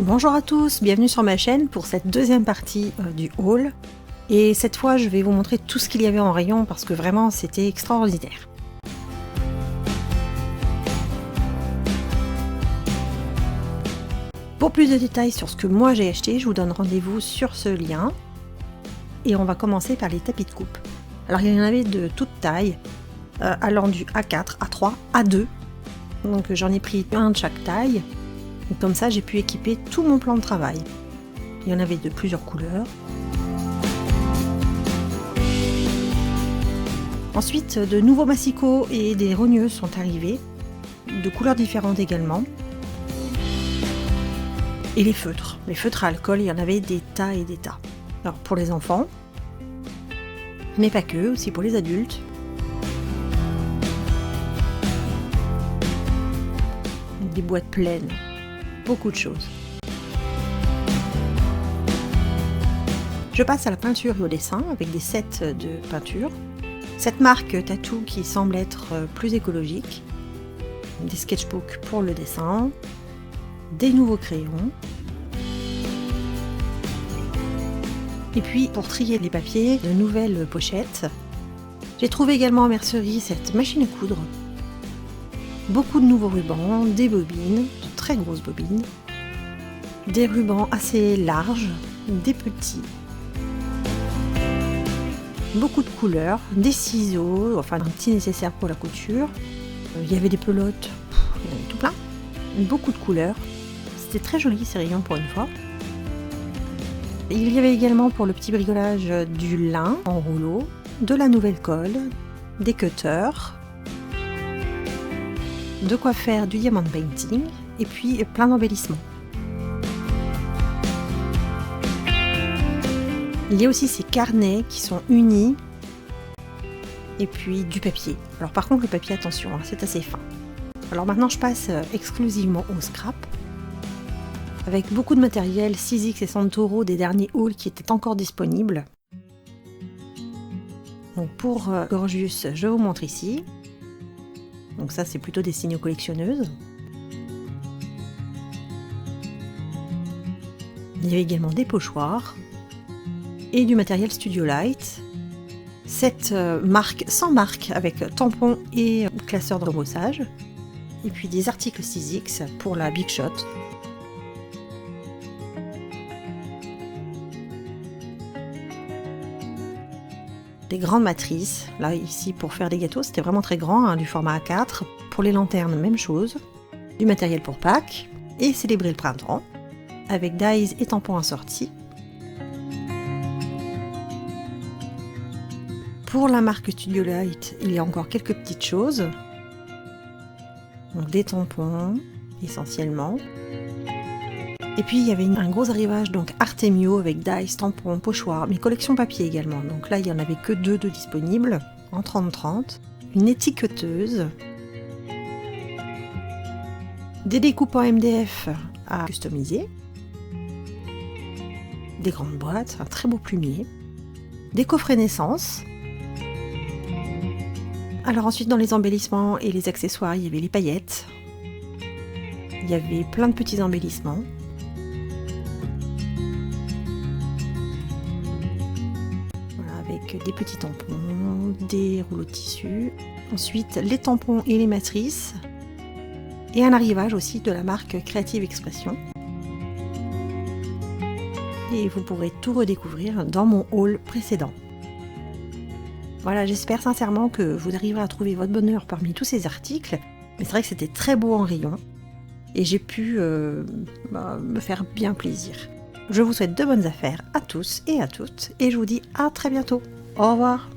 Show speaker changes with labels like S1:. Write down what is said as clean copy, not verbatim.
S1: Bonjour à tous, bienvenue sur ma chaîne pour cette deuxième partie du haul. Et cette fois, je vais vous montrer tout ce qu'il y avait en rayon parce que vraiment, c'était extraordinaire. Pour plus de détails sur ce que moi j'ai acheté, je vous donne rendez-vous sur ce lien. Et on va commencer par les tapis de coupe. Alors il y en avait de toutes tailles, allant du A4, A3, A2. Donc j'en ai pris un de chaque taille. Et comme ça, j'ai pu équiper tout mon plan de travail. Il y en avait de plusieurs couleurs. Ensuite, de nouveaux massicots et des rogneuses sont arrivés, de couleurs différentes également. Et les feutres à alcool, il y en avait des tas et des tas. Alors pour les enfants, mais pas que, aussi pour les adultes. Des boîtes pleines. Beaucoup de choses. Je passe à la peinture et au dessin avec des sets de peinture. Cette marque Tattoo qui semble être plus écologique. Des sketchbooks pour le dessin. Des nouveaux crayons. Et puis pour trier les papiers, de nouvelles pochettes. J'ai trouvé également en mercerie cette machine à coudre. Beaucoup de nouveaux rubans, des bobines, de très grosses bobines, des rubans assez larges, des petits, beaucoup de couleurs, des ciseaux, enfin un petit nécessaire pour la couture. Il y avait des pelotes, il y en avait tout plein, beaucoup de couleurs. C'était très joli ces rayons pour une fois. Il y avait également pour le petit bricolage du lin en rouleau, de la nouvelle colle, des cutters, de quoi faire du diamond painting et puis plein d'embellissements. Il y a aussi ces carnets qui sont unis et puis du papier. Alors par contre le papier, attention, c'est assez fin. Alors maintenant je passe exclusivement au scrap avec beaucoup de matériel Sizzix et Santoro des derniers hauls qui étaient encore disponibles. Donc pour Gorgius, je vous montre ici. Donc ça c'est plutôt des signaux collectionneuses. Il y avait également des pochoirs et du matériel Studio Light. Cette marque sans marque avec tampon et classeur d'embossage. Et puis des articles Sizzix pour la Big Shot. Des grandes matrices, là ici pour faire des gâteaux, c'était vraiment très grand, du format A4. Pour les lanternes, même chose. Du matériel pour Pâques et célébrer le printemps, avec dies et tampons assortis. Pour la marque Studio Light, il y a encore quelques petites choses. Donc des tampons, essentiellement. Et puis il y avait un gros arrivage, donc Artemio avec dies, tampons, pochoirs, mais collection papier également. Donc là il n'y en avait que deux de disponibles, en 30-30. Une étiqueteuse. Des découpes en MDF à customiser. Des grandes boîtes, un très beau plumier. Des coffrets naissance. Alors ensuite dans les embellissements et les accessoires, il y avait les paillettes. Il y avait plein de petits embellissements. Avec des petits tampons, des rouleaux de tissu. Ensuite les tampons et les matrices. Et un arrivage aussi de la marque Creative Expression. Et vous pourrez tout redécouvrir dans mon haul précédent. Voilà, j'espère sincèrement que vous arriverez à trouver votre bonheur parmi tous ces articles. Mais c'est vrai que c'était très beau en rayon. Et j'ai pu me faire bien plaisir. Je vous souhaite de bonnes affaires à tous et à toutes. Et je vous dis à très bientôt. Au revoir.